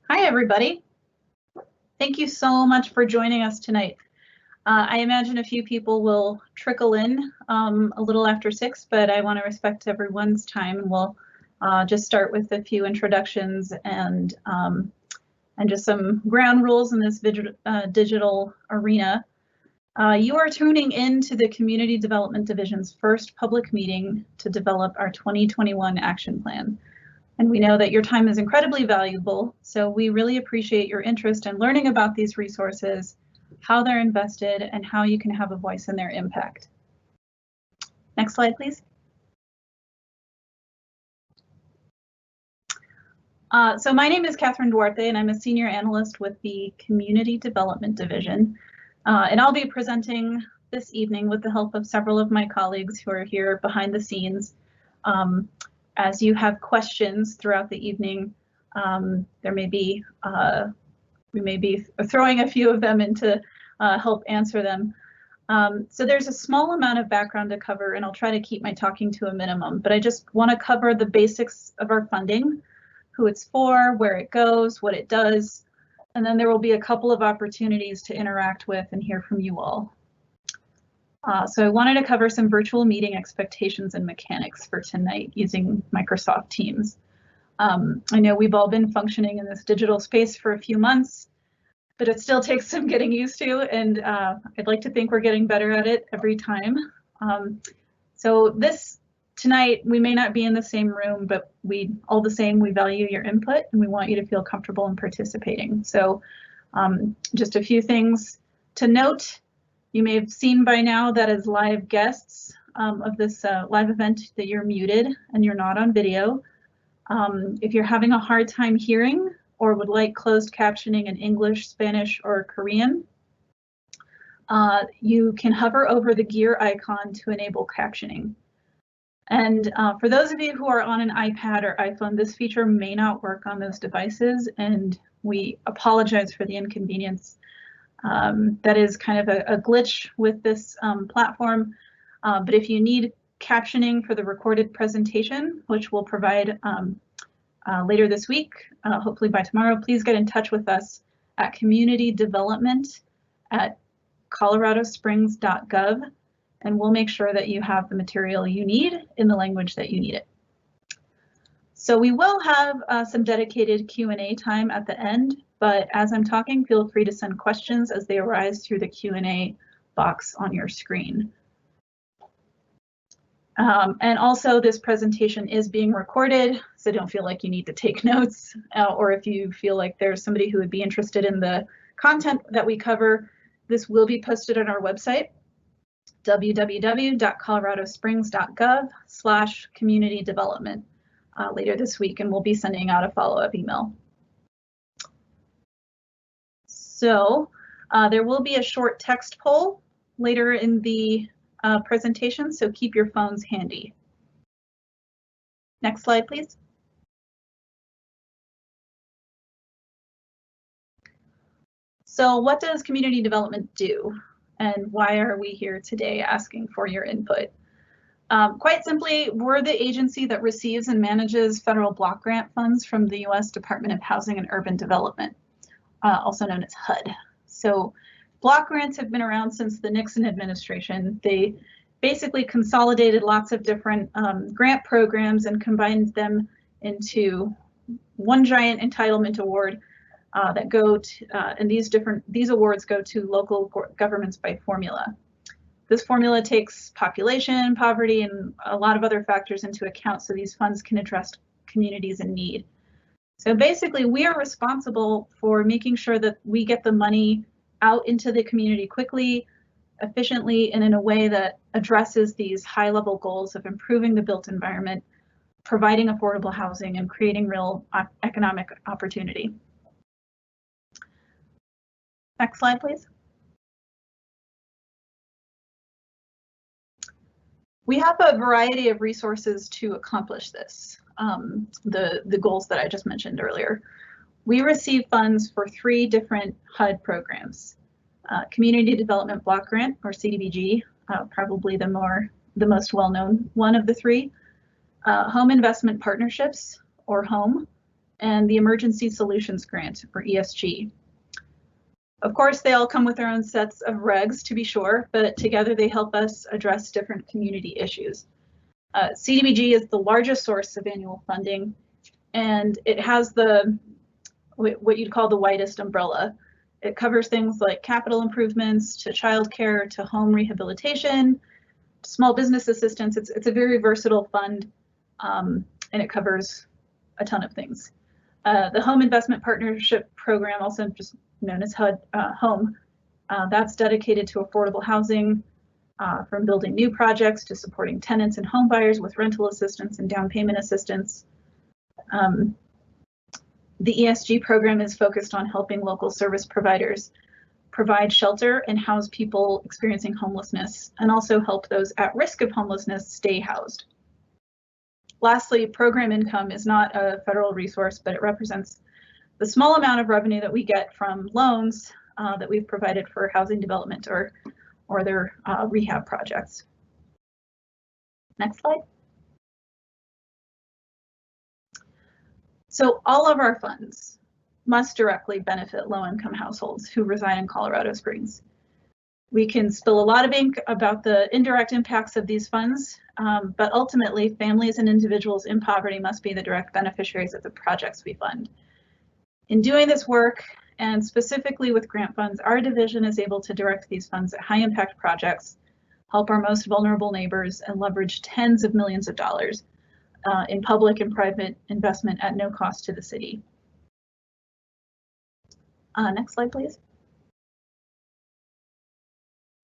Hi, everybody. Thank you so much for joining us tonight. I imagine a few people will trickle in a little after 6, but I want to respect everyone's time, and we'll just start with a few introductions and just some ground rules in this digital arena. You are tuning into the Community Development Division's first public meeting to develop our 2021 action plan. And we know that your time is incredibly valuable, so we really appreciate your interest in learning about these resources, how they're invested, and how you can have a voice in their impact. Next slide, please. So my name is Catherine Duarte, and I'm a senior analyst with the Community Development Division. And I'll be presenting this evening with the help of several of my colleagues who are here behind the scenes. As you have questions throughout the evening, we may be throwing a few of them in to help answer them. So there's a small amount of background to cover, and I'll try to keep my talking to a minimum, but I just want to cover the basics of our funding, who it's for, where it goes, what it does, and then there will be a couple of opportunities to interact with and hear from you all. So I wanted to cover some virtual meeting expectations and mechanics for tonight using Microsoft Teams. I know we've all been functioning in this digital space for a few months, but it still takes some getting used to, and I'd like to think we're getting better at it every time. So tonight, we may not be in the same room, but we value your input, and we want you to feel comfortable in participating. So just a few things to note. You may have seen by now that as live guests of this live event that you're muted and you're not on video. If you're having a hard time hearing or would like closed captioning in English, Spanish, or Korean, you can hover over the gear icon to enable captioning. And for those of you who are on an iPad or iPhone, this feature may not work on those devices, and we apologize for the inconvenience. That is kind of a glitch with this platform, but if you need captioning for the recorded presentation, which we'll provide later this week, hopefully by tomorrow, please get in touch with us at communitydevelopment@coloradosprings.gov, and we'll make sure that you have the material you need in the language that you need it. So we will have some dedicated Q&A time at the end, but as I'm talking, feel free to send questions as they arise through the Q&A box on your screen. And also, this presentation is being recorded, so don't feel like you need to take notes, or if you feel like there's somebody who would be interested in the content that we cover, this will be posted on our website, www.coloradosprings.gov/communitydevelopment later this week, and we'll be sending out a follow-up email. So there will be a short text poll later in the presentation, so keep your phones handy. Next slide, please. So what does community development do, and why are we here today asking for your input? Quite simply, we're the agency that receives and manages federal block grant funds from the U.S. Department of Housing and Urban Development, also known as HUD. So block grants have been around since the Nixon administration. They basically consolidated lots of different grant programs and combined them into one giant entitlement award that go to, and these awards go to local governments by formula. This formula takes population, poverty, and a lot of other factors into account, so these funds can address communities in need. So basically, we are responsible for making sure that we get the money out into the community quickly, efficiently, and in a way that addresses these high-level goals of improving the built environment, providing affordable housing, and creating real economic opportunity. Next slide, please. We have a variety of resources to accomplish this, the goals that I just mentioned earlier. We receive funds for 3 different HUD programs. Community Development Block Grant, or CDBG, probably the most well-known one of the 3. Home Investment Partnerships, or HOME, and the Emergency Solutions Grant, or ESG. Of course, they all come with their own sets of regs, to be sure, but together they help us address different community issues. Cdbg is the largest source of annual funding, and it has what you'd call the widest umbrella. It covers things like capital improvements to childcare to home rehabilitation, to small business assistance. It's a very versatile fund, and it covers a ton of things. The Home Investment Partnership Program, also just known as HUD, HOME, that's dedicated to affordable housing, from building new projects to supporting tenants and home buyers with rental assistance and down payment assistance. The ESG program is focused on helping local service providers provide shelter and house people experiencing homelessness, and also help those at risk of homelessness stay housed. Lastly, program income is not a federal resource, but it represents the small amount of revenue that we get from loans that we've provided for housing development or their rehab projects. Next slide. So all of our funds must directly benefit low-income households who reside in Colorado Springs. We can spill a lot of ink about the indirect impacts of these funds, but ultimately families and individuals in poverty must be the direct beneficiaries of the projects we fund. In doing this work, and specifically with grant funds, our division is able to direct these funds at high-impact projects, help our most vulnerable neighbors, and leverage tens of millions of dollars in public and private investment at no cost to the city. Next slide, please.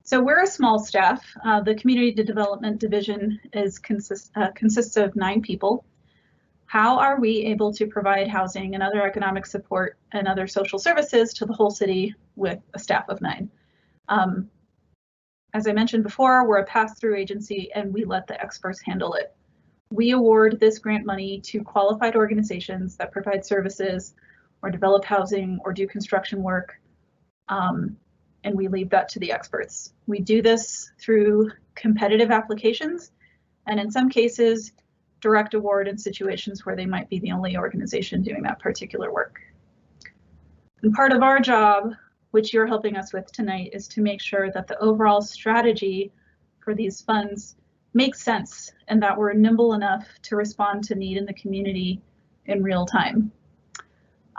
So we're a small staff. The Community Development Division consists of 9 people. How are we able to provide housing and other economic support and other social services to the whole city with a staff of 9? As I mentioned before, we're a pass-through agency and we let the experts handle it. We award this grant money to qualified organizations that provide services or develop housing or do construction work, and we leave that to the experts. We do this through competitive applications, and in some cases, direct award in situations where they might be the only organization doing that particular work. And part of our job, which you're helping us with tonight, is to make sure that the overall strategy for these funds makes sense and that we're nimble enough to respond to need in the community in real time.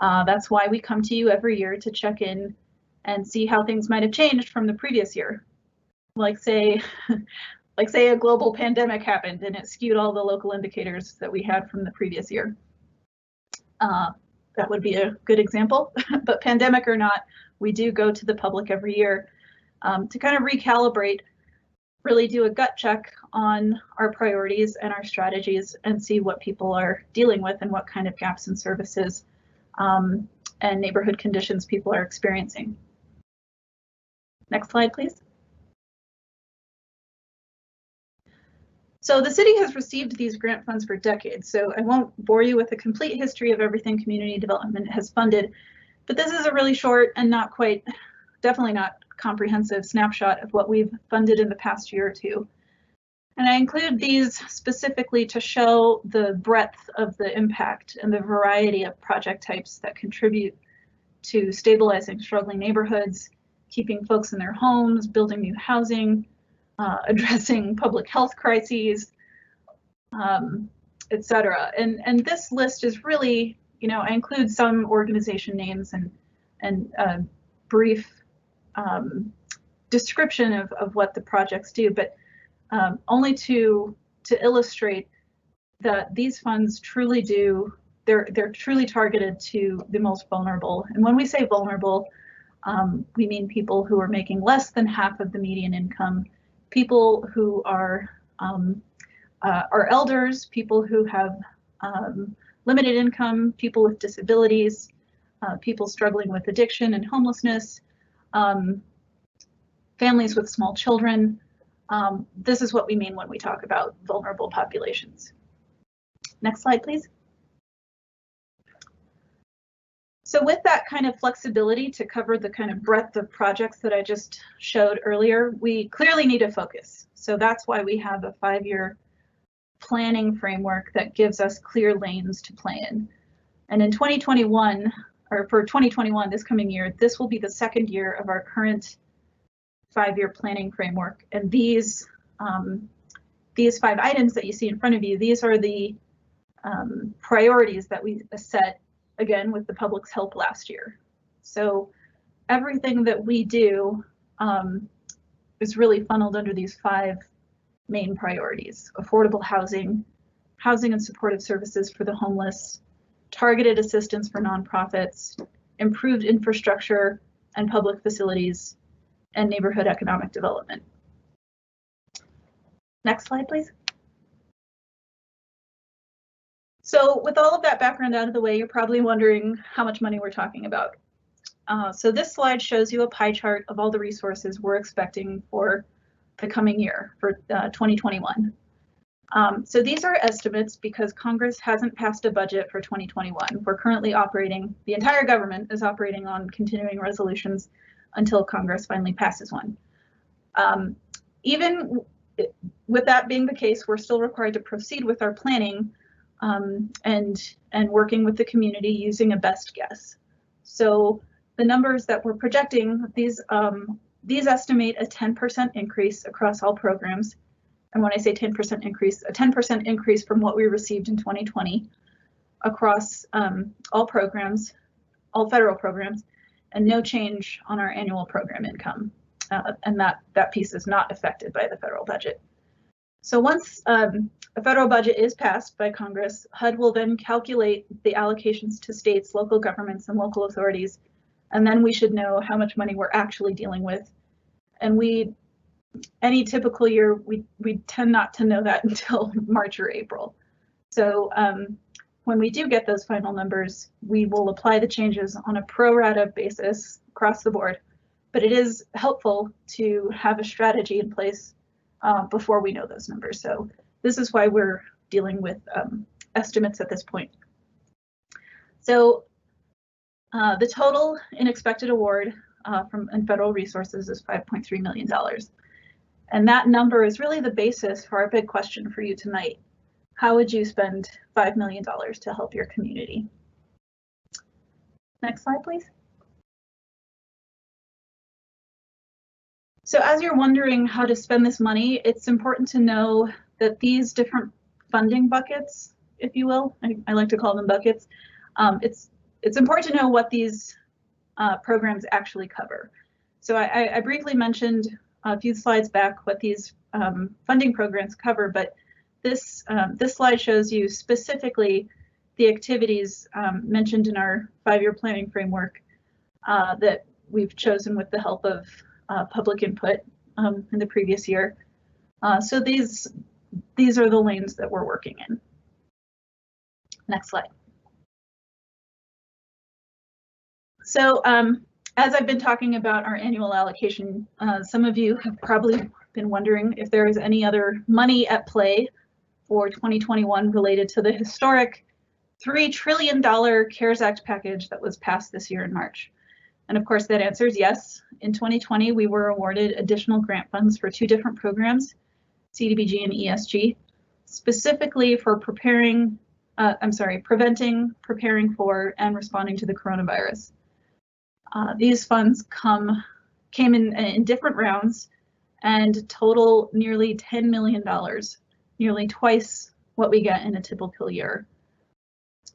That's why we come to you every year to check in and see how things might have changed from the previous year. Like say a global pandemic happened and it skewed all the local indicators that we had from the previous year. That would be a good example, but pandemic or not, we do go to the public every year to kind of recalibrate, really do a gut check on our priorities and our strategies and see what people are dealing with and what kind of gaps in services and neighborhood conditions people are experiencing. Next slide, please. So the city has received these grant funds for decades, so I won't bore you with a complete history of everything community development has funded, but this is a really short and not quite, definitely not comprehensive snapshot of what we've funded in the past year or two. And I include these specifically to show the breadth of the impact and the variety of project types that contribute to stabilizing struggling neighborhoods, keeping folks in their homes, building new housing, addressing public health crises, etc. And this list is really, I include some organization names and a brief description of what the projects do, but only to illustrate that these funds truly do, they're truly targeted to the most vulnerable. And when we say vulnerable, we mean people who are making less than half of the median income, people who are elders, people who have limited income, people with disabilities, people struggling with addiction and homelessness, families with small children. This is what we mean when we talk about vulnerable populations. Next slide, please. So with that kind of flexibility to cover the kind of breadth of projects that I just showed earlier, we clearly need a focus. So that's why we have a 5-year planning framework that gives us clear lanes to play in. And in 2021, or for 2021, this coming year, this will be the second year of our current 5-year planning framework. And these 5 items that you see in front of you, these are the priorities that we set, again, with the public's help last year. So everything that we do is really funneled under these 5 main priorities: affordable housing, housing and supportive services for the homeless, targeted assistance for nonprofits, improved infrastructure and public facilities, and neighborhood economic development. Next slide, please. So with all of that background out of the way, you're probably wondering how much money we're talking about. So this slide shows you a pie chart of all the resources we're expecting for the coming year, for 2021. So these are estimates because Congress hasn't passed a budget for 2021. We're currently operating, the entire government is operating on continuing resolutions until Congress finally passes one. Even with that being the case, we're still required to proceed with our planning and working with the community using a best guess. So the numbers that we're projecting, these estimate a 10% increase across all programs. And when I say 10% increase, a 10% increase from what we received in 2020 across all programs, all federal programs, and no change on our annual program income. And that piece is not affected by the federal budget. So once a federal budget is passed by Congress, HUD will then calculate the allocations to states, local governments, and local authorities, and then we should know how much money we're actually dealing with. And any typical year, we tend not to know that until March or April. So when we do get those final numbers, we will apply the changes on a pro rata basis across the board. But it is helpful to have a strategy in place before we know those numbers. So this is why we're dealing with estimates at this point. So the total in expected award in federal resources is $5.3 million. And that number is really the basis for our big question for you tonight. How would you spend $5 million to help your community? Next slide, please. So as you're wondering how to spend this money, it's important to know that these different funding buckets, if you will, I like to call them buckets, it's important to know what these programs actually cover. So I briefly mentioned a few slides back what these funding programs cover, but this slide shows you specifically the activities mentioned in our 5-year planning framework that we've chosen with the help of public input in the previous year. So these are the lanes that we're working in. Next slide. So as I've been talking about our annual allocation, some of you have probably been wondering if there is any other money at play for 2021 related to the historic $3 trillion CARES Act package that was passed this year in March. And of course, that answer is yes. In 2020, we were awarded additional grant funds for 2 different programs, Cdbg and ESG, specifically for preventing, preparing for, and responding to the coronavirus. These funds came in different rounds and total nearly $10 million, nearly twice what we get in a typical year.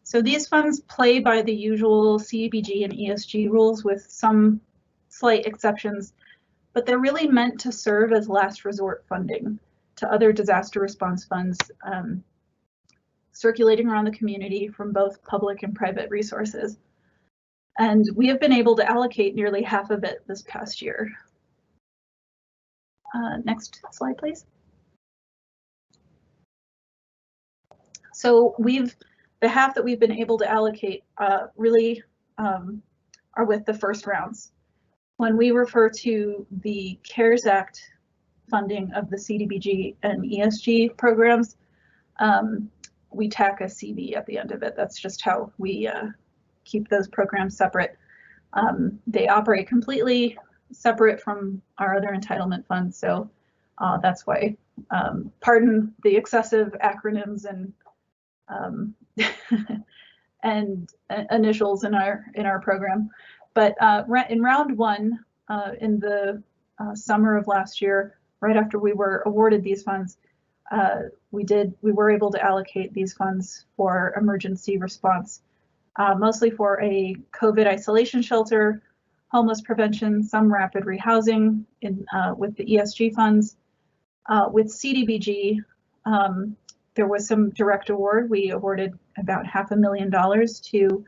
So these funds play by the usual CDBG and ESG rules with some slight exceptions, but they're really meant to serve as last resort funding to other disaster response funds circulating around the community from both public and private resources. And we have been able to allocate nearly half of it this past year. Next slide, please. So the half that we've been able to allocate really are with the first rounds. When we refer to the CARES Act funding of the CDBG and ESG programs, we tack a CV at the end of it. That's just how we keep those programs separate. They operate completely separate from our other entitlement funds, so that's why, pardon the excessive acronyms and and initials in our program. But in round one, in the summer of last year, right after we were awarded these funds, we were able to allocate these funds for emergency response, mostly for a COVID isolation shelter, homeless prevention, some rapid rehousing with the ESG funds. With Cdbg, there was some direct award. We awarded about $500,000 to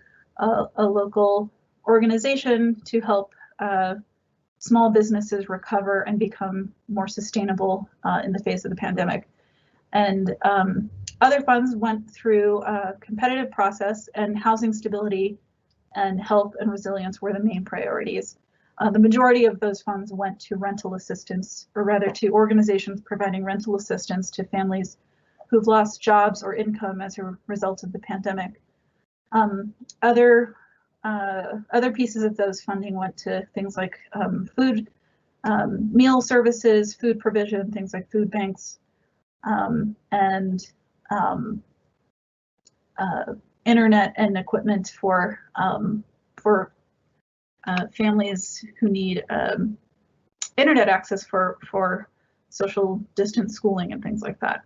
a local organization to help small businesses recover and become more sustainable in the face of the pandemic. And other funds went through a competitive process, and housing stability and health and resilience were the main priorities. The majority of those funds went to rental assistance, or rather to organizations providing rental assistance to families who've lost jobs or income as a result of the pandemic. Other pieces of those funding went to things like food, meal services, food provision, things like food banks, and internet and equipment for families who need internet access for social distance schooling and things like that.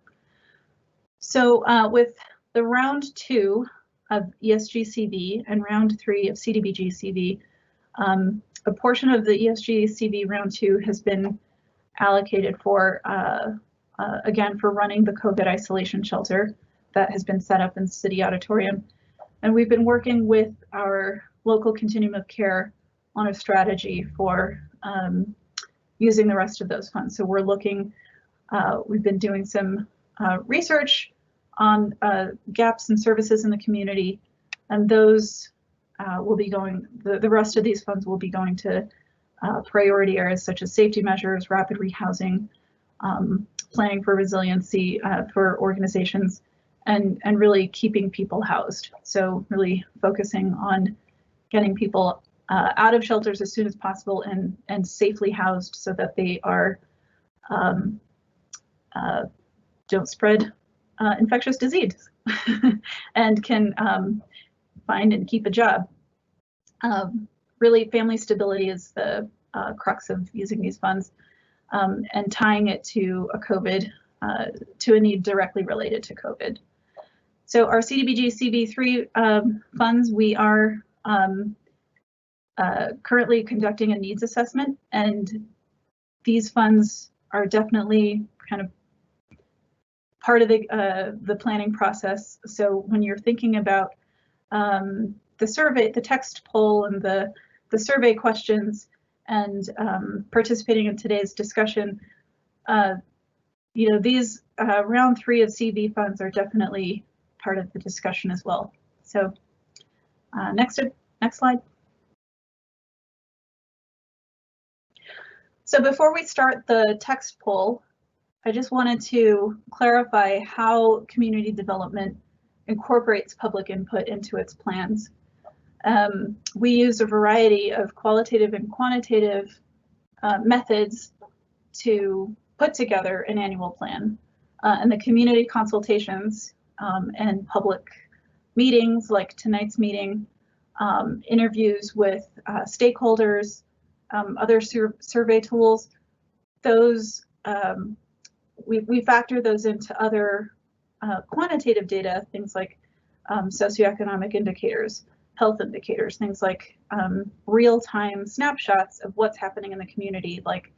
So with the round 2 of ESG CV and round 3 of Cdbg CV, a portion of the ESG CV round 2 has been allocated for, again, for running the COVID isolation shelter that has been set up in City Auditorium. And we've been working with our local continuum of care on a strategy for using the rest of those funds. So we're looking, we've been doing some research on gaps in services in the community, and those will be going, the rest of these funds will be going to priority areas such as safety measures, rapid rehousing, planning for resiliency for organizations, and really keeping people housed. So really focusing on getting people out of shelters as soon as possible and safely housed so that they are don't spread infectious disease and can find and keep a job. Really, family stability is the crux of using these funds, and tying it to a COVID, to a need directly related to COVID. So our Cdbg CV3 funds, we are currently conducting a needs assessment, and these funds are definitely kind of part of the planning process. So when you're thinking about the survey, the text poll, and the survey questions, and participating in today's discussion, you know, these round 3 of CV funds are definitely part of the discussion as well. So next slide. So before we start the text poll, I just wanted to clarify how community development incorporates public input into its plans. We use a variety of qualitative and quantitative methods to put together an annual plan, and the community consultations and public meetings like tonight's meeting, interviews with stakeholders, other survey tools, those we factor those into other quantitative data, things like socioeconomic indicators, health indicators, things like real-time snapshots of what's happening in the community, like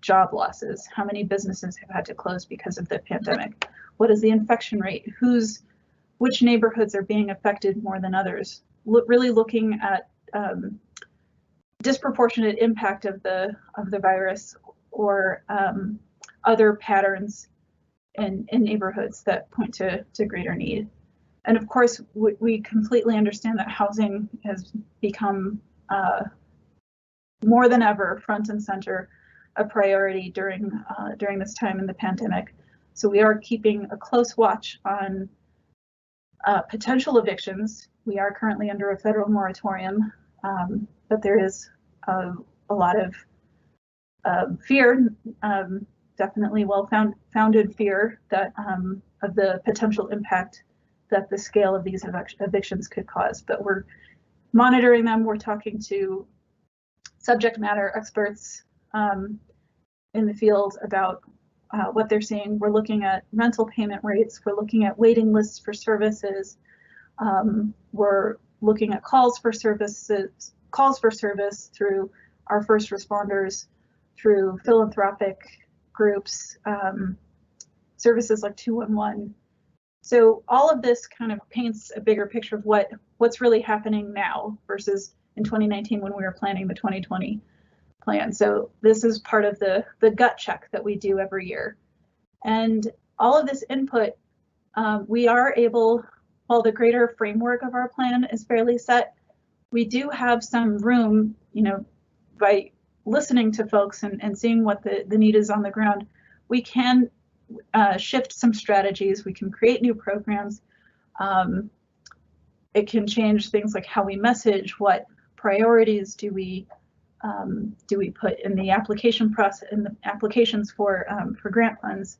job losses, how many businesses have had to close because of the pandemic, what is the infection rate, which neighborhoods are being affected more than others, really looking at disproportionate impact of the virus, or other patterns in neighborhoods that point to greater need. And of course, we completely understand that housing has become more than ever front and center a priority during this time in the pandemic. So we are keeping a close watch on potential evictions. We are currently under a federal moratorium, but there is a lot of fear, definitely well-founded fear, that of the potential impact that the scale of these evictions could cause, but we're monitoring them. We're talking to subject matter experts in the field about what they're seeing. We're looking at rental payment rates. We're looking at waiting lists for services. We're looking at calls for service through our first responders, through philanthropic groups, services like 211. So all of this kind of paints a bigger picture of what's really happening now versus in 2019 when we were planning the 2020 plan. So this is part of the gut check that we do every year. And all of this input, we are able, while the greater framework of our plan is fairly set, we do have some room, by listening to folks and seeing what the need is on the ground, we can shift some strategies. We can create new programs. It can change things like how we message, what priorities do we put in the application process, in the applications for grant funds.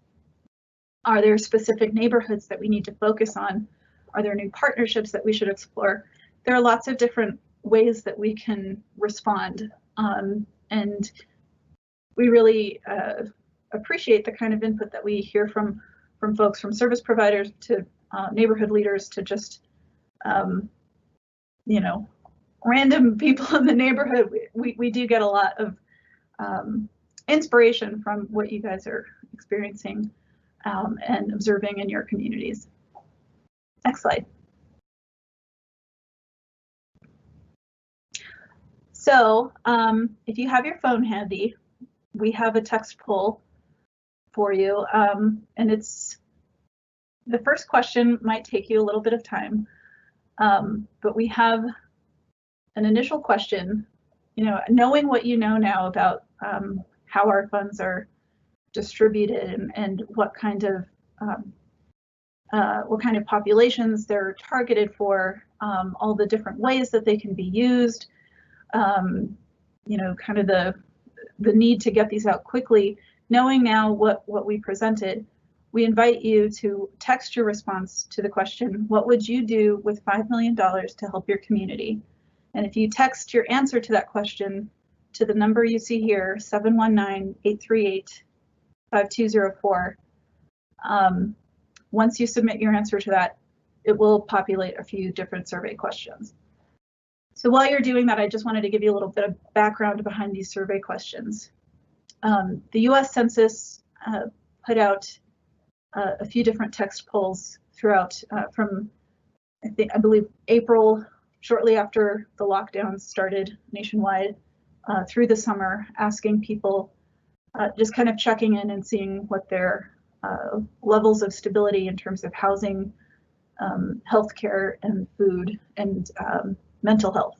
Are there specific neighborhoods that we need to focus on? Are there new partnerships that we should explore? There are lots of different ways that we can respond, and we really appreciate the kind of input that we hear from folks, from service providers to neighborhood leaders to just random people in the neighborhood. We do get a lot of inspiration from what you guys are experiencing and observing in your communities. Next slide. So if you have your phone handy, we have a text poll for you, and it's the first question might take you a little bit of time, but we have an initial question. Knowing what you know now about how our funds are distributed and what kind of populations they're targeted for, all the different ways that they can be used, kind of the need to get these out quickly. Knowing now what we presented, we invite you to text your response to the question, what would you do with $5 million to help your community? And if you text your answer to that question to the number you see here, 719-838-5204, once you submit your answer to that, it will populate a few different survey questions. So while you're doing that, I just wanted to give you a little bit of background behind these survey questions. The US Census put out a few different text polls throughout from, I believe, April, shortly after the lockdowns started nationwide, through the summer, asking people, just kind of checking in and seeing what their levels of stability in terms of housing, healthcare, and food, and mental health.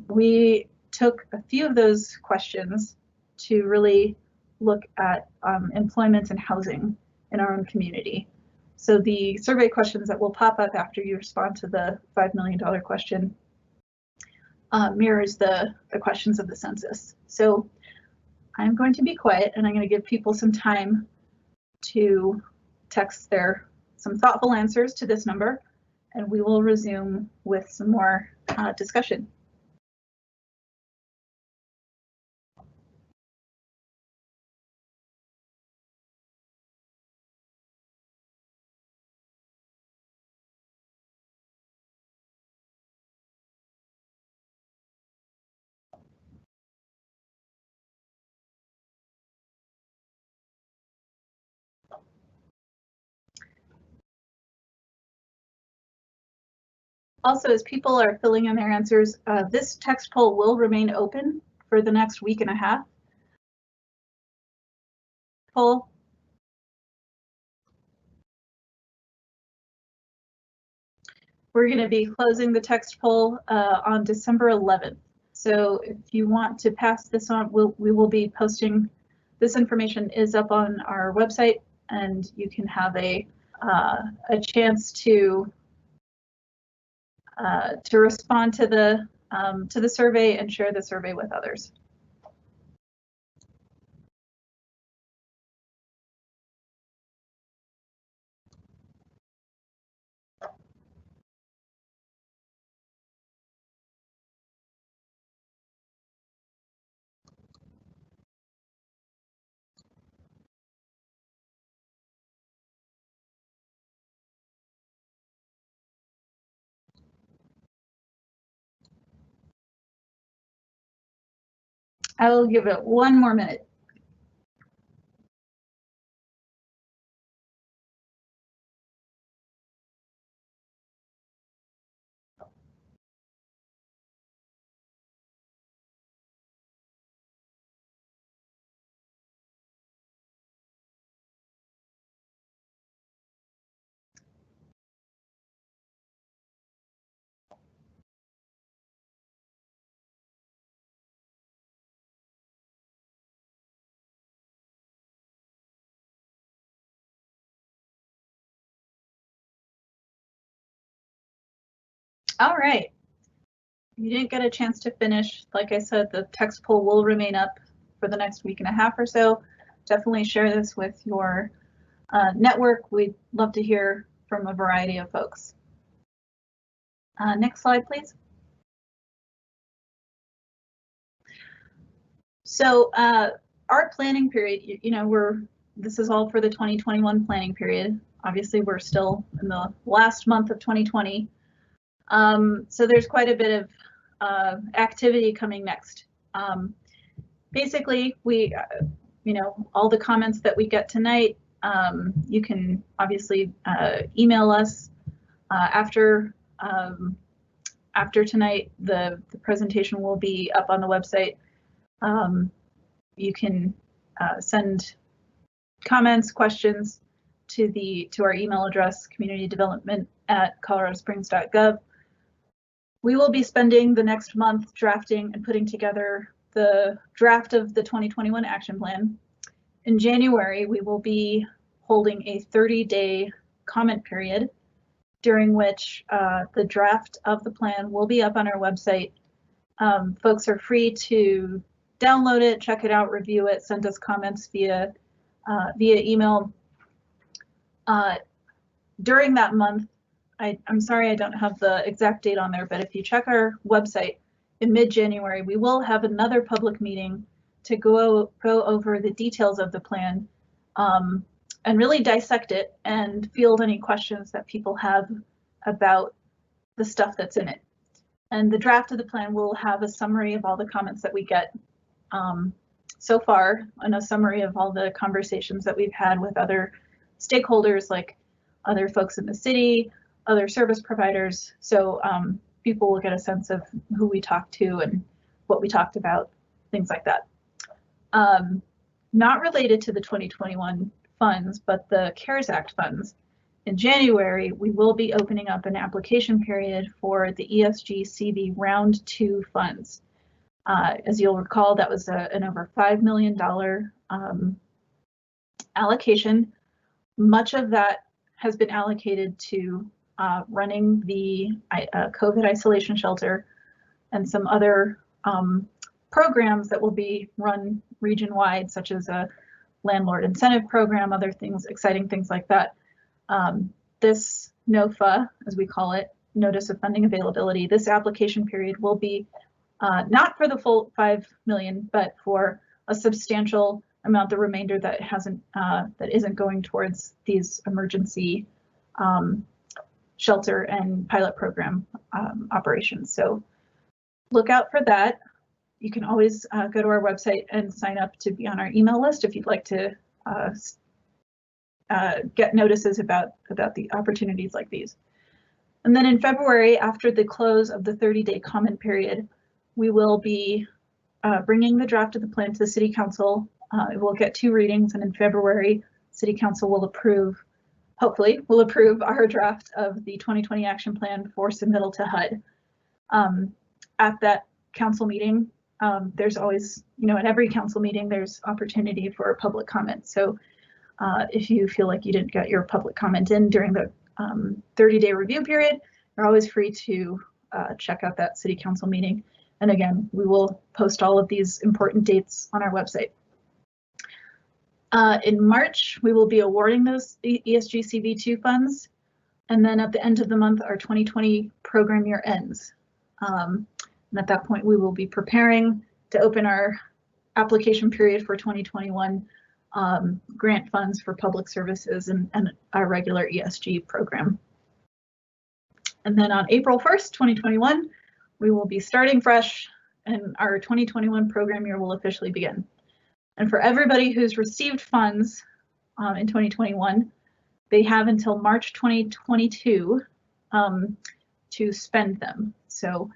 We took a few of those questions to really look at employment and housing in our own community. So the survey questions that will pop up after you respond to the $5 million question mirrors the questions of the census. So I'm going to be quiet and I'm going to give people some time to text some thoughtful answers to this number, and we will resume with some more discussion. Also, as people are filling in their answers, this text poll will remain open for the next week and a half. Poll. We're going to be closing the text poll on December 11th. So if you want to pass this on, we will be posting this information is up on our website, and you can have a chance to respond to the survey and share the survey with others. I will give it one more minute. All right. If you didn't get a chance to finish, like I said, the text poll will remain up for the next week and a half or so. Definitely share this with your network. We'd love to hear from a variety of folks. Next slide, please. So our planning period, this is all for the 2021 planning period. Obviously, we're still in the last month of 2020. So there's quite a bit of activity coming next. Basically, we, all the comments that we get tonight, you can obviously email us after tonight. The presentation will be up on the website. You can send comments, questions to our email address, communitydevelopment@coloradosprings.gov. We will be spending the next month drafting and putting together the draft of the 2021 action plan. In January, we will be holding a 30-day comment period during which the draft of the plan will be up on our website. Folks are free to download it, check it out, review it, send us comments via email. During that month, I'm sorry I don't have the exact date on there, but if you check our website in mid-January, we will have another public meeting to go over the details of the plan and really dissect it and field any questions that people have about the stuff that's in it. And the draft of the plan will have a summary of all the comments that we get so far, and a summary of all the conversations that we've had with other stakeholders, like other folks in the city, other service providers. So people will get a sense of who we talked to and what we talked about, things like that. Not related to the 2021 funds, but the CARES Act funds. In January, we will be opening up an application period for the ESG-CV Round 2 funds. As you'll recall, that was an over $5 million allocation. Much of that has been allocated to running the COVID isolation shelter and some other programs that will be run region-wide, such as a landlord incentive program, other things, exciting things like that. This NOFA, as we call it, Notice of Funding Availability, this application period will be not for the full 5 million, but for a substantial amount, the remainder that isn't going towards these emergency shelter and pilot program operations. So look out for that. You can always go to our website and sign up to be on our email list if you'd like to get notices about the opportunities like these. And then in February, after the close of the 30-day comment period, we will be bringing the draft of the plan to the City Council. It will get 2 readings, and in February, City Council will approve, hopefully, will approve our draft of the 2020 action plan for submittal to HUD. At that council meeting, there's always, at every council meeting, there's opportunity for public comment. So if you feel like you didn't get your public comment in during the 30-day review period, you're always free to check out that City Council meeting. And again, we will post all of these important dates on our website. In March, we will be awarding those ESG CV2 funds. And then at the end of the month, our 2020 program year ends. And at that point, we will be preparing to open our application period for 2021 grant funds for public services and our regular ESG program. And then on April 1st, 2021, we will be starting fresh and our 2021 program year will officially begin. And for everybody who's received funds in 2021, they have until March 2022 to spend them. So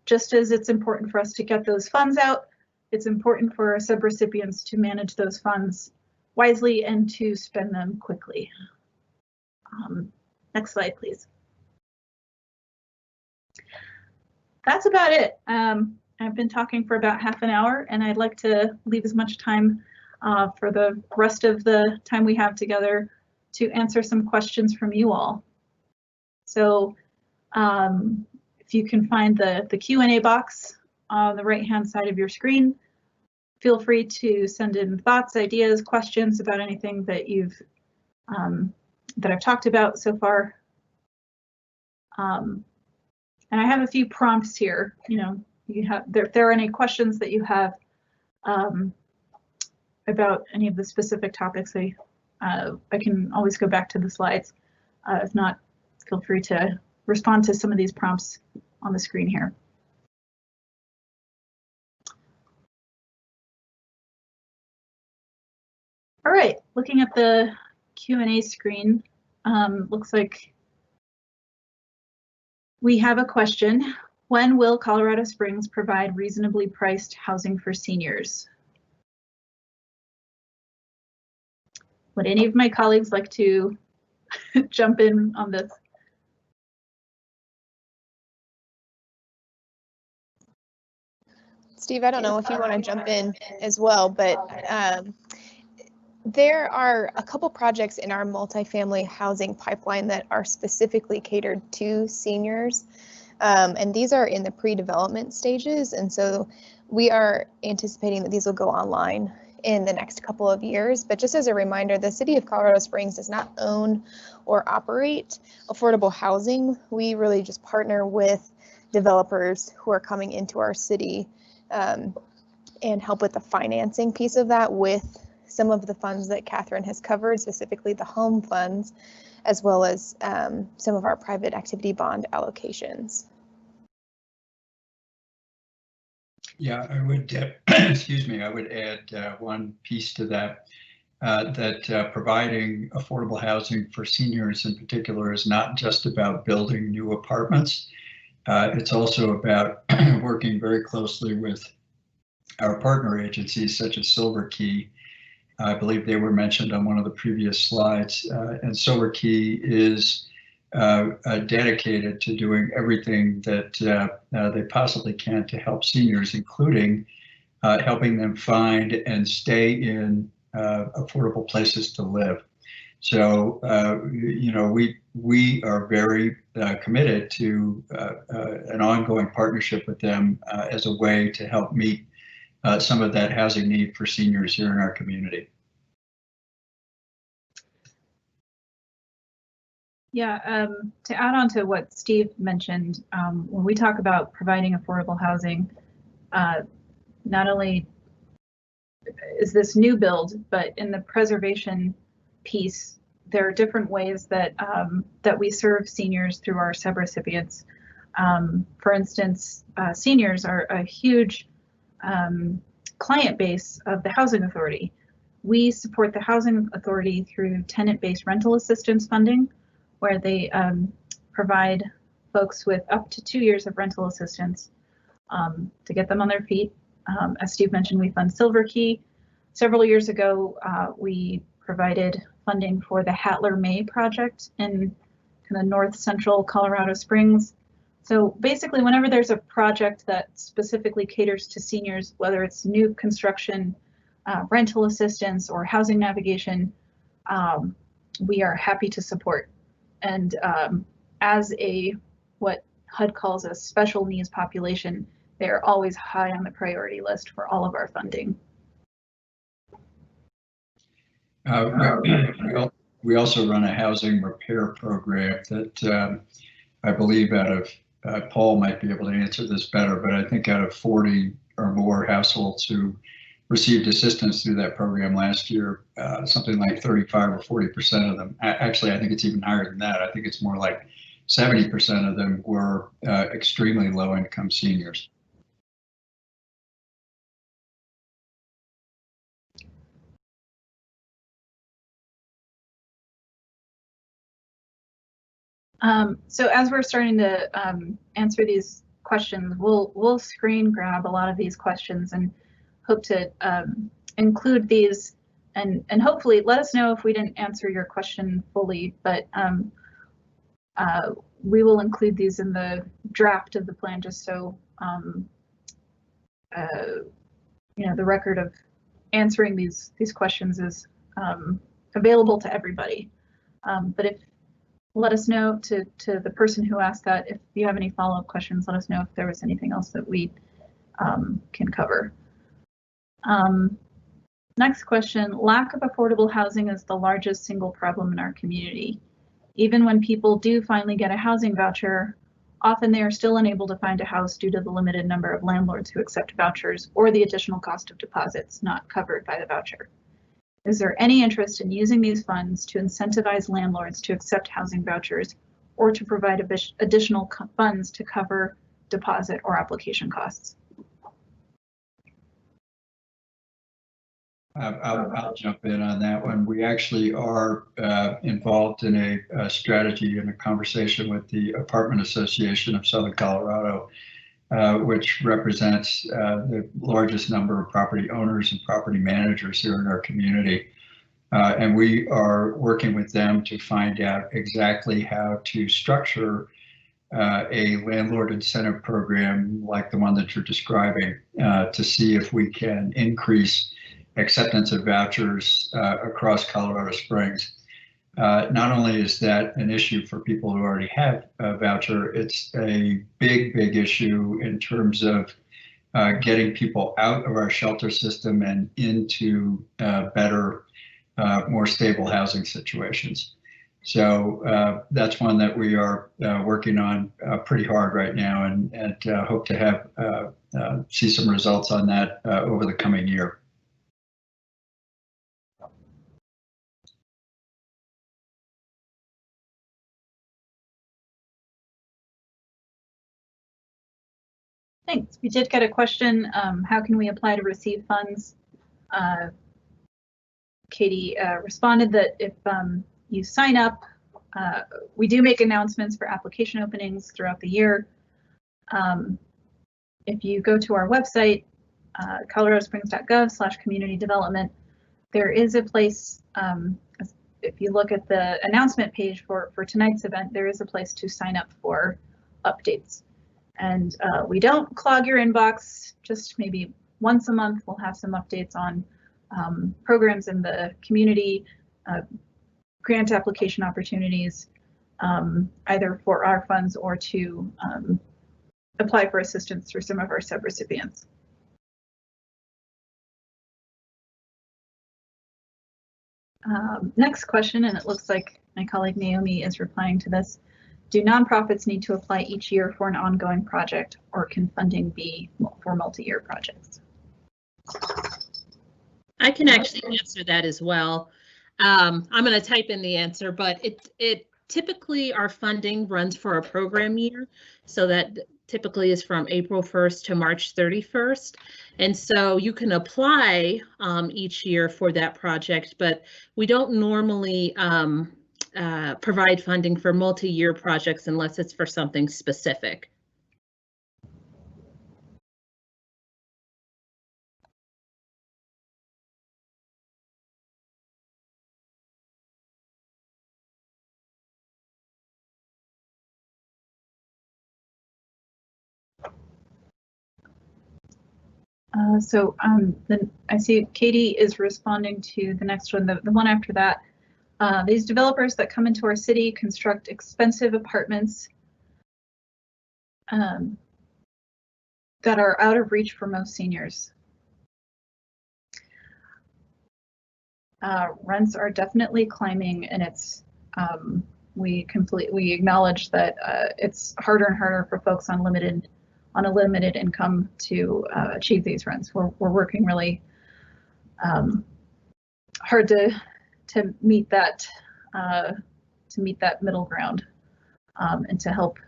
just as it's important for us to get those funds out, it's important for our subrecipients to manage those funds wisely and to spend them quickly. Next slide, please. That's about it. I've been talking for about half an hour, and I'd like to leave as much time for the rest of the time we have together to answer some questions from you all. So if you can find the Q&A box on the right-hand side of your screen, feel free to send in thoughts, ideas, questions about anything that you've that I've talked about so far. And I have a few prompts here. You know, you have if there are any questions that you have about any of the specific topics, I can always go back to the slides. If not, feel free to respond to some of these prompts on the screen here. All right, looking at the Q&A screen, looks like we have a question. When will Colorado Springs provide reasonably priced housing for seniors? Would any of my colleagues like to jump in on this? Steve, I don't know if you want to jump in as well, but there are a couple projects in our multifamily housing pipeline that are specifically catered to seniors. And these are in the pre-development stages. And so we are anticipating that these will go online in the next couple of years. But just as a reminder, the city of Colorado Springs does not own or operate affordable housing. We really just partner with developers who are coming into our city and help with the financing piece of that with some of the funds that Catherine has covered, specifically the home funds, as well as some of our private activity bond allocations. Yeah, I would, excuse me, I would add one piece to that, that providing affordable housing for seniors in particular is not just about building new apartments. It's also about working very closely with our partner agencies such as Silver Key. I believe they were mentioned on one of the previous slides, and Silver Key is dedicated to doing everything that they possibly can to help seniors, including helping them find and stay in affordable places to live. So, you know, we are very committed to an ongoing partnership with them as a way to help meet some of that housing need for seniors here in our community. Yeah, to add on to what Steve mentioned, when we talk about providing affordable housing, not only is this new build, but in the preservation piece, there are different ways that that we serve seniors through our subrecipients. For instance, seniors are a huge client base of the Housing Authority. We support the Housing Authority through tenant-based rental assistance funding, where they provide folks with up to 2 years of rental assistance to get them on their feet. As Steve mentioned, we fund Silver Key. Several years ago, we provided funding for the Hattler May project in kind of north central Colorado Springs. So basically, whenever there's a project that specifically caters to seniors, whether it's new construction, rental assistance, or housing navigation, we are happy to support. And as a what HUD calls a special needs population, they're always high on the priority list for all of our funding. We also run a housing repair program that I believe out of, Paul might be able to answer this better, but I think out of 40 or more households who received assistance through that program last year, something like 35 or 40% of them, actually I think it's even higher than that, I think it's more like 70% of them were extremely low income seniors. So as we're starting to answer these questions, we'll screen grab a lot of these questions and hope to include these and hopefully let us know if we didn't answer your question fully, but we will include these in the draft of the plan just so you know, the record of answering these questions is available to everybody. But if let us know to the person who asked that, if you have any follow-up questions, let us know if there was anything else that we can cover. Next question, lack of affordable housing is the largest single problem in our community. Even when people do finally get a housing voucher, often they are still unable to find a house due to the limited number of landlords who accept vouchers or the additional cost of deposits not covered by the voucher. Is there any interest in using these funds to incentivize landlords to accept housing vouchers or to provide additional funds to cover deposit or application costs? I'll jump in on that one. We actually are involved in a strategy and a conversation with the Apartment Association of Southern Colorado, which represents the largest number of property owners and property managers here in our community. And we are working with them to find out exactly how to structure a landlord incentive program like the one that you're describing to see if we can increase acceptance of vouchers across Colorado Springs. Not only is that an issue for people who already have a voucher, it's a big issue in terms of getting people out of our shelter system and into better, more stable housing situations. So that's one that we are working on pretty hard right now, and hope to have see some results on that over the coming year. Thanks. We did get a question. How can we apply to receive funds? Katie responded that if you sign up, we do make announcements for application openings throughout the year. If you go to our website, coloradosprings.gov/community development, there is a place, if you look at the announcement page for tonight's event, there is a place to sign up for updates. And we don't clog your inbox, just maybe once a month we'll have some updates on programs in the community, grant application opportunities, either for our funds or to apply for assistance through some of our subrecipients. Next question, and it looks like my colleague Naomi is replying to this. Do nonprofits need to apply each year for an ongoing project, or can funding be for multi-year projects? I can actually answer that as well. I'm going to type in the answer, but it typically our funding runs for a program year, so that typically is from April 1st to March 31st. And so you can apply each year for that project, but we don't normally provide funding for multi-year projects unless it's for something specific. Then I see Katie is responding to the next one, the one after that. These developers that come into our city construct expensive apartments that are out of reach for most seniors. Rents are definitely climbing, and it's we acknowledge that it's harder and harder for folks on a limited income to achieve these rents. We're working really hard to meet that middle ground and to help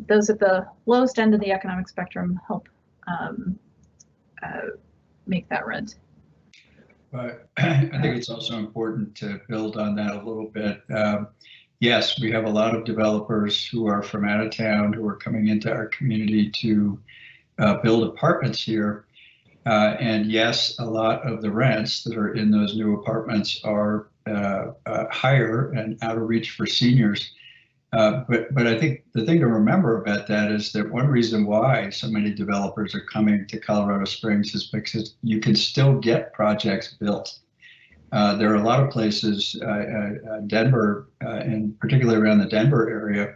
those at the lowest end of the economic spectrum help make that rent. But I think it's also important to build on that a little bit. yes, we have a lot of developers who are from out of town who are coming into our community to build apartments here. And yes, a lot of the rents that are in those new apartments are higher and out of reach for seniors. But I think the thing to remember about that is that one reason why so many developers are coming to Colorado Springs is because you can still get projects built. There are a lot of places, Denver, and particularly around the Denver area,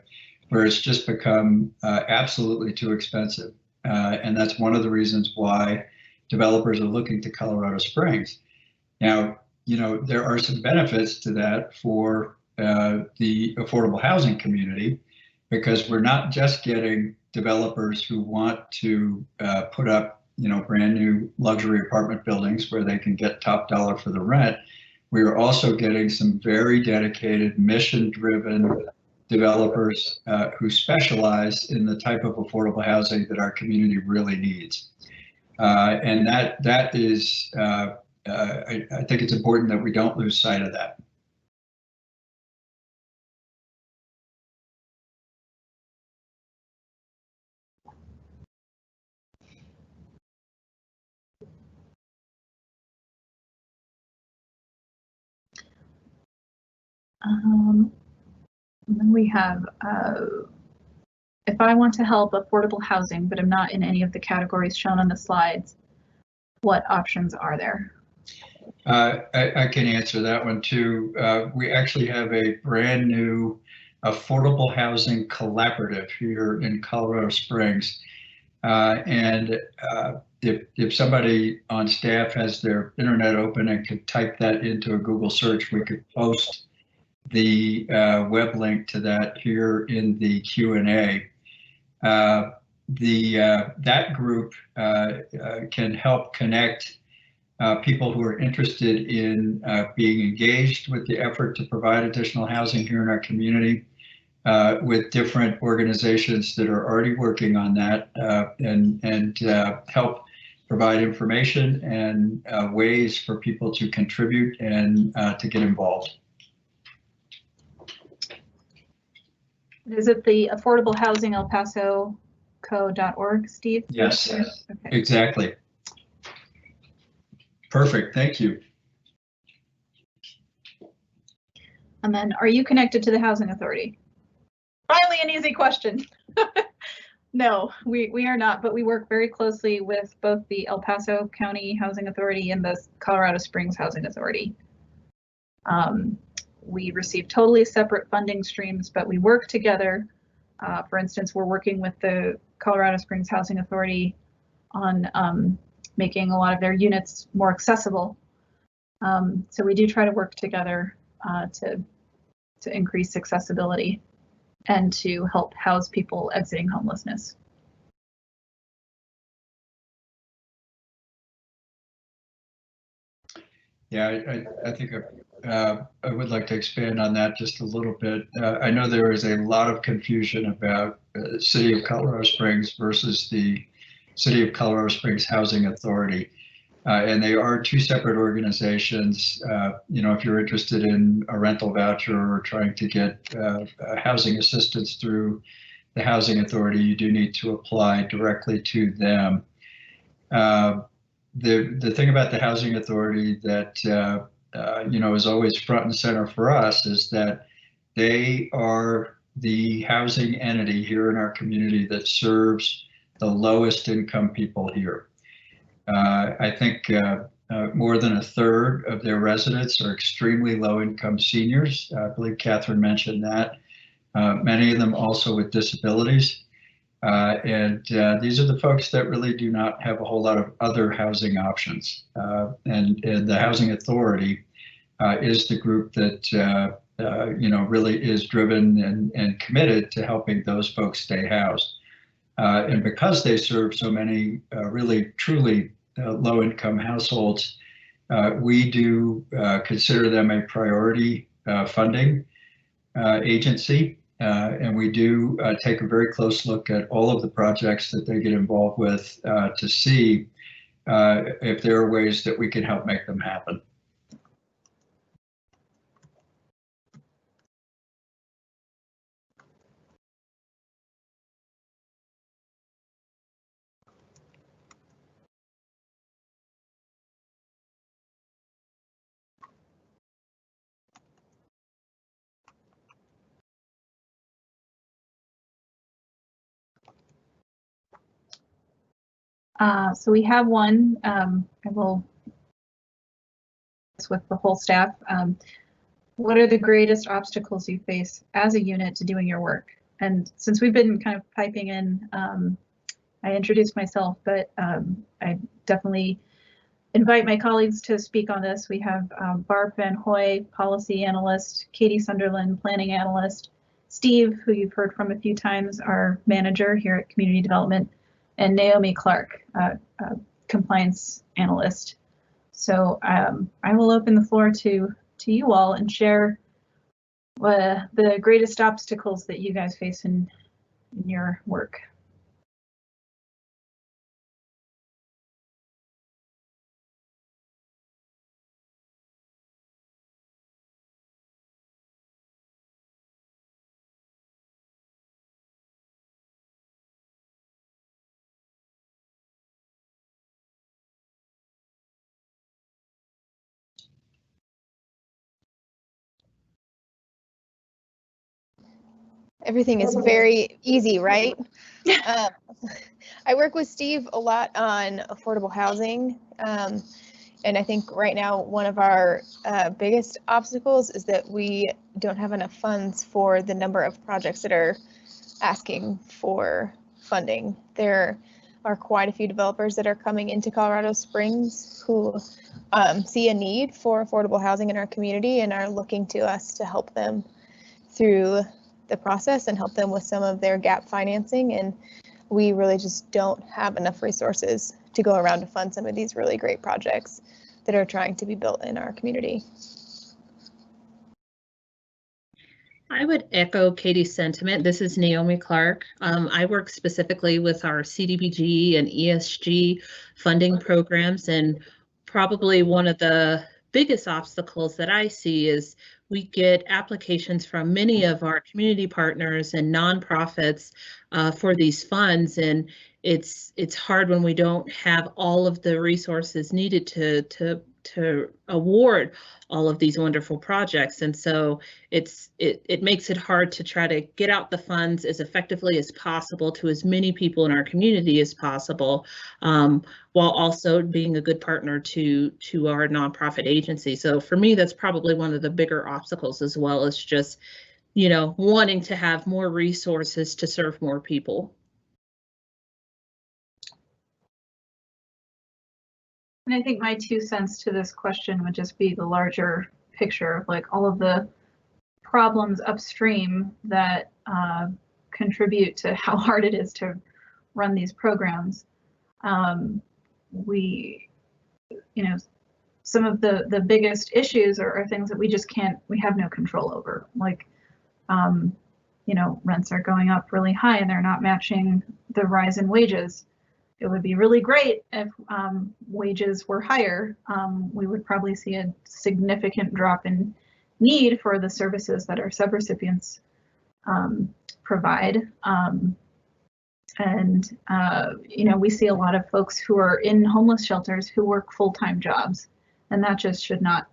where it's just become absolutely too expensive. And that's one of the reasons why developers are looking to Colorado Springs. Now, there are some benefits to that for the affordable housing community, because we're not just getting developers who want to put up brand new luxury apartment buildings where they can get top dollar for the rent. We are also getting some very dedicated, mission-driven developers who specialize in the type of affordable housing that our community really needs. And that is, I think it's important that we don't lose sight of that. And then we have, if I want to help affordable housing, but I'm not in any of the categories shown on the slides, what options are there? I can answer that one too. We actually have a brand new affordable housing collaborative here in Colorado Springs. And if somebody on staff has their internet open and could type that into a Google search, we could post the web link to that here in the Q&A. That group can help connect people who are interested in being engaged with the effort to provide additional housing here in our community, with different organizations that are already working on that, and help provide information and ways for people to contribute and to get involved. Is it the Affordable Housing El Paso co.org, Steve? Yes, okay. Exactly. Perfect, thank you. And then, are you connected to the Housing Authority? Finally, an easy question. No, we are not, but we work very closely with both the El Paso County Housing Authority and the Colorado Springs Housing Authority. We receive totally separate funding streams, but we work together. For instance, we're working with the Colorado Springs Housing Authority on making a lot of their units more accessible. So we do try to work together to increase accessibility and to help house people exiting homelessness. Yeah, I think I would like to expand on that just a little bit. I know there is a lot of confusion about the City of Colorado Springs versus the City of Colorado Springs Housing Authority. And they are two separate organizations. If you're interested in a rental voucher or trying to get housing assistance through the Housing Authority, you do need to apply directly to them. The thing about the Housing Authority that is always front and center for us is that they are the housing entity here in our community that serves the lowest income people here. I think more than a third of their residents are extremely low income seniors. I believe Catherine mentioned that. Many of them also with disabilities. And these are the folks that really do not have a whole lot of other housing options. And the Housing Authority is the group that really is driven and committed to helping those folks stay housed. And because they serve so many really truly low-income households, we do consider them a priority funding agency. And we do take a very close look at all of the projects that they get involved with to see if there are ways that we can help make them happen. So we have one. I will with the whole staff. What are the greatest obstacles you face as a unit to doing your work? And since we've been kind of piping in, I introduced myself, but I definitely invite my colleagues to speak on this. We have Barb Van Hoy, policy analyst, Katie Sunderland, planning analyst, Steve, who you've heard from a few times, our manager here at Community Development, and Naomi Clark, compliance analyst. So I will open the floor to you all and share the greatest obstacles that you guys face in your work. Everything is very easy, right? I work with Steve a lot on affordable housing. And I think right now one of our biggest obstacles is that we don't have enough funds for the number of projects that are asking for funding. There are quite a few developers that are coming into Colorado Springs who see a need for affordable housing in our community and are looking to us to help them through the process and help them with some of their gap financing. And we really just don't have enough resources to go around to fund some of these really great projects that are trying to be built in our community. I would echo Katie's sentiment. This is Naomi Clark. I work specifically with our Cdbg and ESG funding programs, and probably one of the biggest obstacles that I see is we get applications from many of our community partners and nonprofits for these funds, and it's hard when we don't have all of the resources needed to award all of these wonderful projects. And so it makes it hard to try to get out the funds as effectively as possible to as many people in our community as possible, while also being a good partner to our nonprofit agency. So for me, that's probably one of the bigger obstacles, as well as just, you know, wanting to have more resources to serve more people. And I think my 2 cents to this question would just be the larger picture of like all of the problems upstream that contribute to how hard it is to run these programs. We, you know, some of the biggest issues are things that we just can't, we have no control over. Like, you know, rents are going up really high and they're not matching the rise in wages. It would be really great if wages were higher. We would probably see a significant drop in need for the services that our subrecipients provide. And you know, we see a lot of folks who are in homeless shelters who work full-time jobs, and that just should not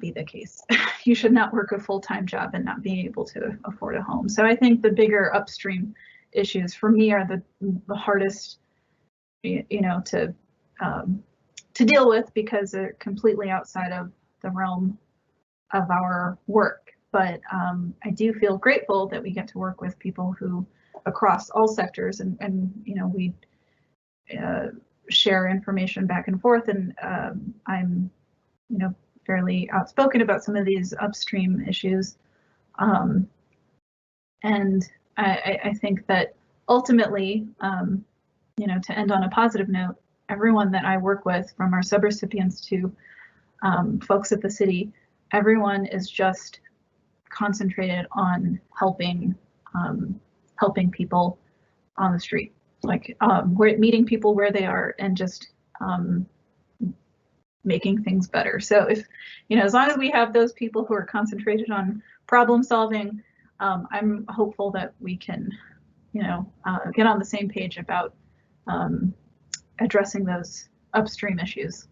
be the case. You should not work a full-time job and not be able to afford a home. So I think the bigger upstream issues for me are the hardest, you know, to deal with, because they're completely outside of the realm of our work. But I do feel grateful that we get to work with people who across all sectors, and you know, we share information back and forth, and I'm, you know, fairly outspoken about some of these upstream issues. And I think that ultimately, you know, to end on a positive note, everyone that I work with, from our subrecipients to folks at the city, everyone is just concentrated on helping people on the street. Like we're meeting people where they are and just making things better. So if, you know, as long as we have those people who are concentrated on problem solving, I'm hopeful that we can, you know, get on the same page about addressing those upstream issues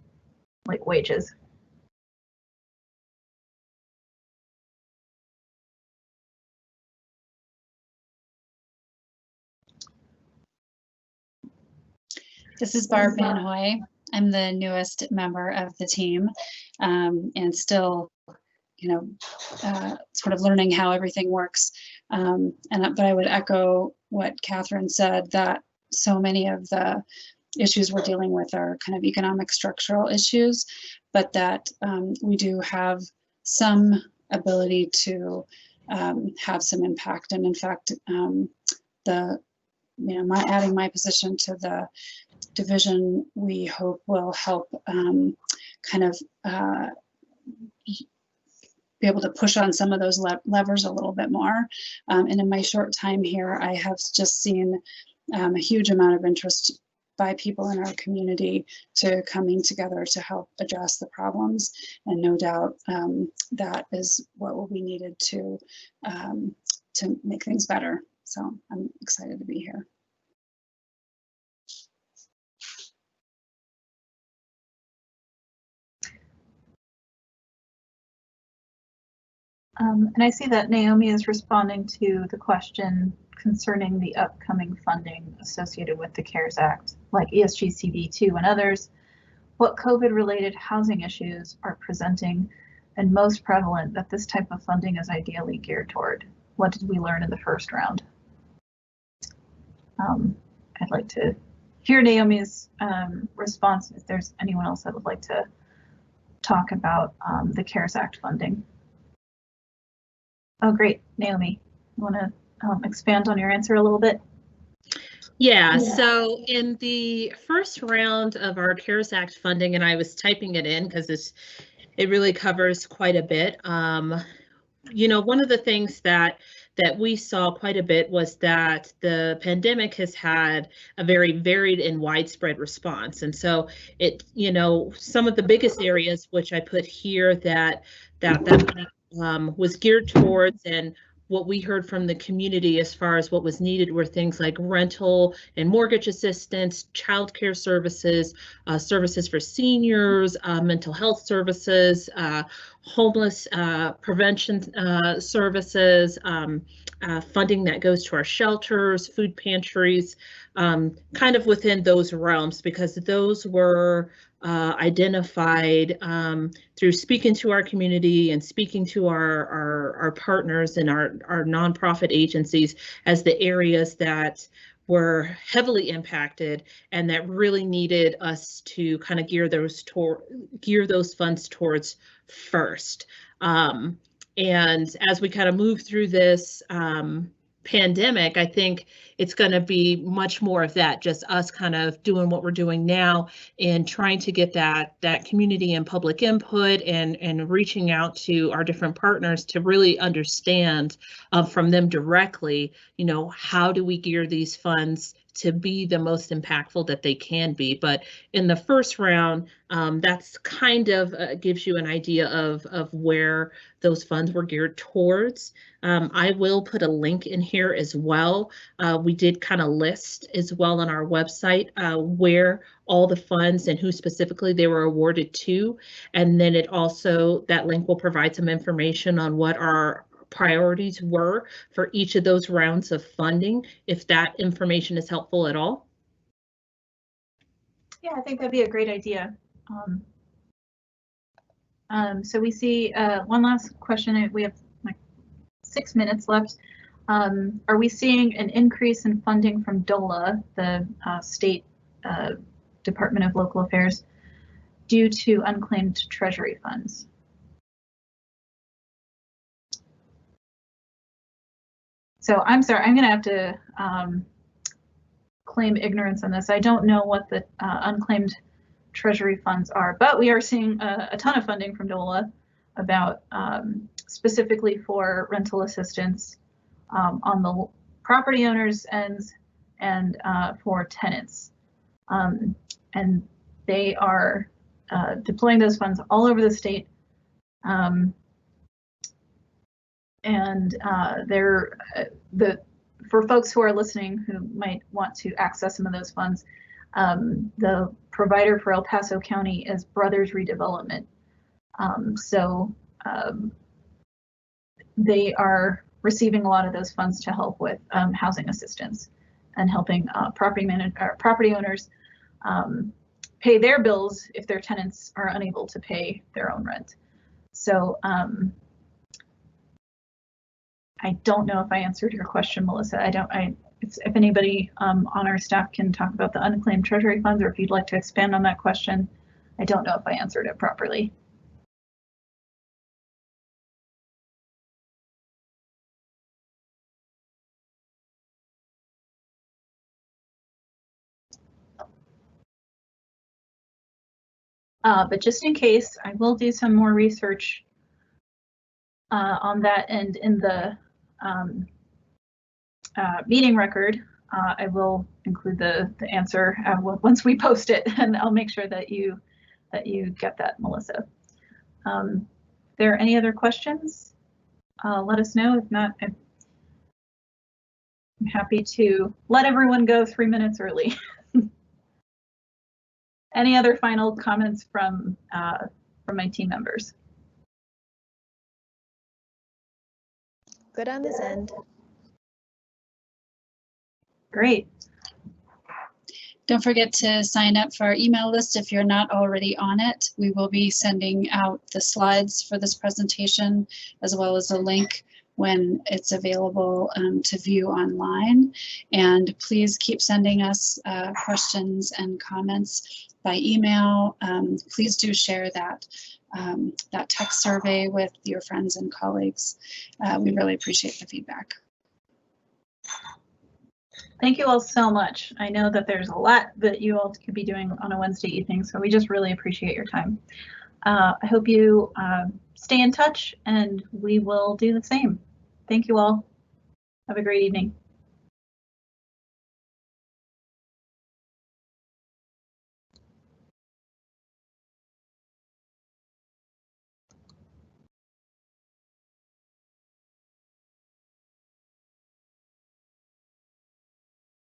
like wages. This is Barb Van Hoy. I'm the newest member of the team, and still, sort of learning how everything works. But I would echo what Catherine said, that so many of the issues we're dealing with are kind of economic structural issues, but that we do have some ability to have some impact. And in fact, adding my position to the division, we hope will help be able to push on some of those levers a little bit more. And in my short time here, I have just seen a huge amount of interest by people in our community to coming together to help address the problems. And no doubt that is what will be needed to make things better. So I'm excited to be here. And I see that Naomi is responding to the question concerning the upcoming funding associated with the CARES Act, like ESG CD2 and others. What COVID-related housing issues are presenting and most prevalent that this type of funding is ideally geared toward? What did we learn in the first round? I'd like to hear Naomi's response if there's anyone else that would like to talk about the CARES Act funding. Oh, great. Naomi, you want to expand on your answer a little bit? Yeah, so in the first round of our CARES Act funding, and I was typing it in because it really covers quite a bit. One of the things that we saw quite a bit was that the pandemic has had a very varied and widespread response. And so some of the biggest areas which I put here that was geared towards, and what we heard from the community as far as what was needed were things like rental and mortgage assistance, childcare services, services for seniors, mental health services, homeless prevention services, funding that goes to our shelters, food pantries, kind of within those realms, because those were identified through speaking to our community and speaking to our partners and our nonprofit agencies as the areas that were heavily impacted and that really needed us to kind of gear those funds towards first. And as we kind of move through this pandemic, I think it's going to be much more of that, just us kind of doing what we're doing now and trying to get that community and public input and reaching out to our different partners to really understand from them directly, how do we gear these funds to be the most impactful that they can be. But in the first round, that's kind of gives you an idea of where those funds were geared towards. I will put a link in here as well. We did kind of list as well on our website where all the funds and who specifically they were awarded to. And then that link will provide some information on what our priorities were for each of those rounds of funding, if that information is helpful at all. Yeah, I think that'd be a great idea. So we see one last question. We have like 6 minutes left. Are we seeing an increase in funding from DOLA, the State Department of Local Affairs, due to unclaimed Treasury funds? So I'm sorry, I'm going to have to claim ignorance on this. I don't know what the unclaimed Treasury funds are, but we are seeing a ton of funding from DOLA about specifically for rental assistance on the property owners' ends and for tenants. And they are deploying those funds all over the state. For folks who are listening who might want to access some of those funds, the provider for El Paso County is Brothers Redevelopment. They are receiving a lot of those funds to help with housing assistance and helping property owners pay their bills if their tenants are unable to pay their own rent. So I don't know if I answered your question, Melissa. If anybody on our staff can talk about the unclaimed treasury funds, or if you'd like to expand on that question, I don't know if I answered it properly. But just in case, I will do some more research on that, and in the meeting record, I will include the answer once we post it, and I'll make sure that you get that, Melissa. If there are any other questions, let us know. If not, I'm happy to let everyone go 3 minutes early. Any other final comments from my team members? Good on this end. Great. Don't forget to sign up for our email list if you're not already on it. We will be sending out the slides for this presentation, as well as a link when it's available to view online. And please keep sending us questions and comments by email. Please do share that text survey with your friends and colleagues. We really appreciate the feedback. Thank you all so much. I know that there's a lot that you all could be doing on a Wednesday evening, so we just really appreciate your time. I hope you stay in touch, and we will do the same. Thank you all. Have a great evening.